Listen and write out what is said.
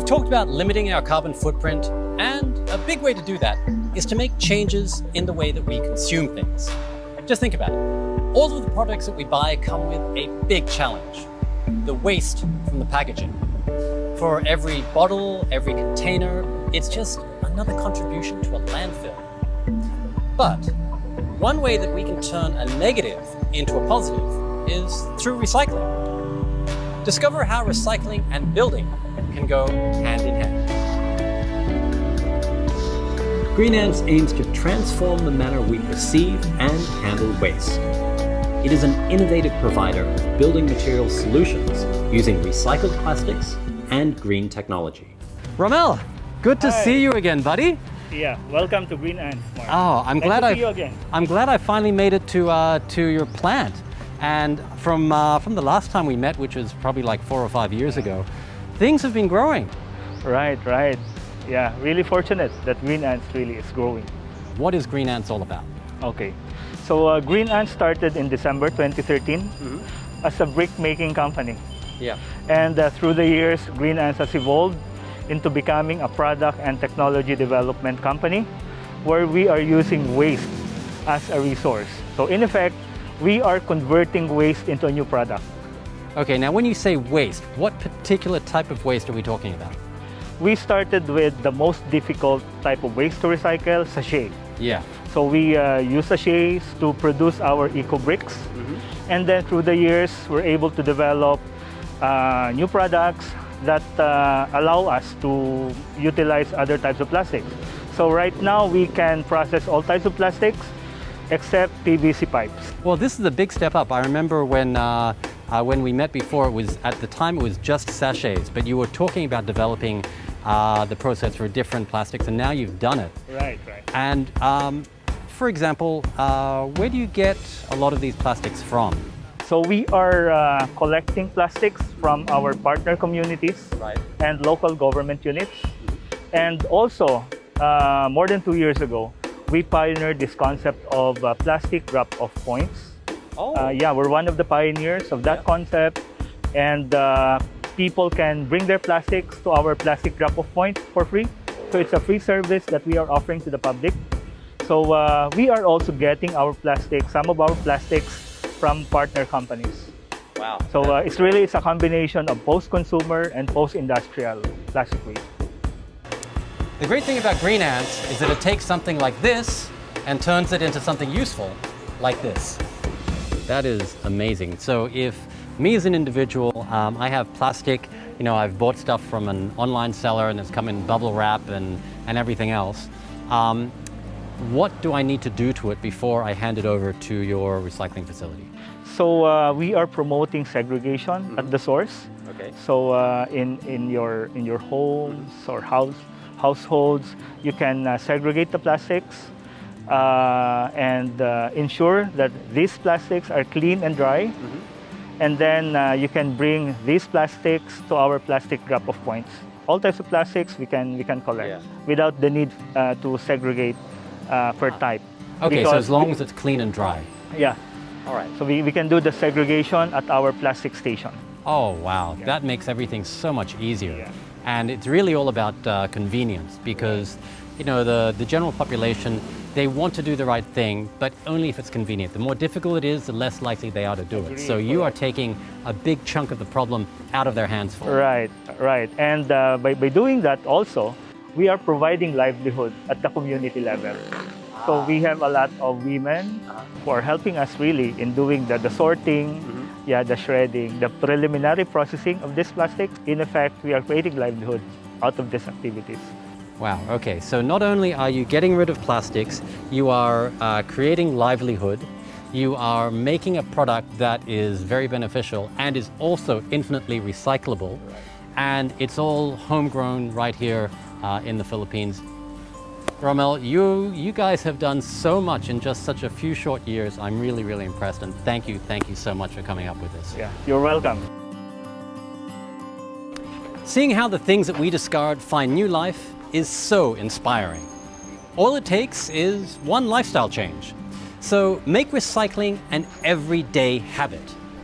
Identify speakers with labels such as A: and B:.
A: We've talked about limiting our carbon footprint, and a big way to do that is to make changes in the way that we consume things. Just think about it. All of the products that we buy come with a big challenge: the waste from the packaging. For every bottle, every container, it's just another contribution to a landfill. But one way that we can turn a negative into a positive is through recycling. Discover how recycling and building can go hand in hand.
B: Green Antz aims to transform the manner we perceive and handle waste. It is an innovative provider of building materials solutions using recycled plastics and green technology.
A: Romel, good to
C: Hi.
A: see you again, buddy.
C: Yeah, welcome to Green Antz, Marc.
A: Oh, I'm glad
C: Nice to see you again.
A: I'm glad I finally made it to your plant. And from the last time we met, which was probably like 4 or 5 years ago, things have been growing.
C: Right. Yeah, really fortunate that Green Antz really is growing.
A: What is Green Antz all about?
C: Okay, so Green Antz started in December 2013 as a brick making company.
A: Yeah.
C: And through the years, Green Antz has evolved into becoming a product and technology development company where we are using waste as a resource. So in effect, we are converting waste into a new product.
A: Okay, now when you say waste, what particular type of waste are we talking about?
C: We started with the most difficult type of waste to recycle, sachet.
A: Yeah.
C: So we use sachets to produce our eco bricks. And then through the years, we're able to develop new products that allow us to utilize other types of plastics. So right now, we can process all types of plastics except PVC pipes.
A: Well, this is a big step up. I remember when we met before, it was at the time it was just sachets, but you were talking about developing the process for different plastics, and now you've done it.
C: Right.
A: And for example, where do you get a lot of these plastics from?
C: So we are collecting plastics from our partner communities and local government units. And also, more than 2 years ago, we pioneered this concept of plastic drop-off points. Yeah, we're one of the pioneers of that concept. And people can bring their plastics to our plastic drop-off point for free. So it's a free service that we are offering to the public. So we are also getting our plastics, some of our plastics, from partner companies.
A: Wow.
C: So it's a combination of post-consumer and post-industrial plastic waste.
A: The great thing about Green Antz is that it takes something like this and turns it into something useful like this. That is amazing. So if me as an individual, I have plastic, I've bought stuff from an online seller and it's come in bubble wrap and everything else. What do I need to do to it before I hand it over to your recycling facility?
C: So we are promoting segregation at the source.
A: Okay.
C: So in your homes or households, you can segregate the plastics and ensure that these plastics are clean and dry. And then you can bring these plastics to our plastic drop-off points. All types of plastics we can collect without the need to segregate per type.
A: Okay, so as long as it's clean and dry.
C: Yeah.
A: All right.
C: So we can do the segregation at our plastic station.
A: Oh, wow. Yeah. That makes everything so much easier.
C: Yeah.
A: And it's really all about convenience because, the general population, they want to do the right thing, but only if it's convenient. The more difficult it is, the less likely they are to do it. So you are taking a big chunk of the problem out of their hands for them.
C: Right. And by doing that also, we are providing livelihood at the community level. So we have a lot of women who are helping us really in doing the sorting, the shredding, the preliminary processing of this plastic. In effect, we are creating livelihood out of these activities.
A: Wow, okay. So not only are you getting rid of plastics, you are creating livelihood, you are making a product that is very beneficial and is also infinitely recyclable, and it's all homegrown right here in the Philippines. Romel, you guys have done so much in just such a few short years. I'm really, really impressed, and thank you so much for coming up with this.
C: Yeah, you're welcome.
A: Seeing how the things that we discard find new life is so inspiring. All it takes is one lifestyle change. So make recycling an everyday habit.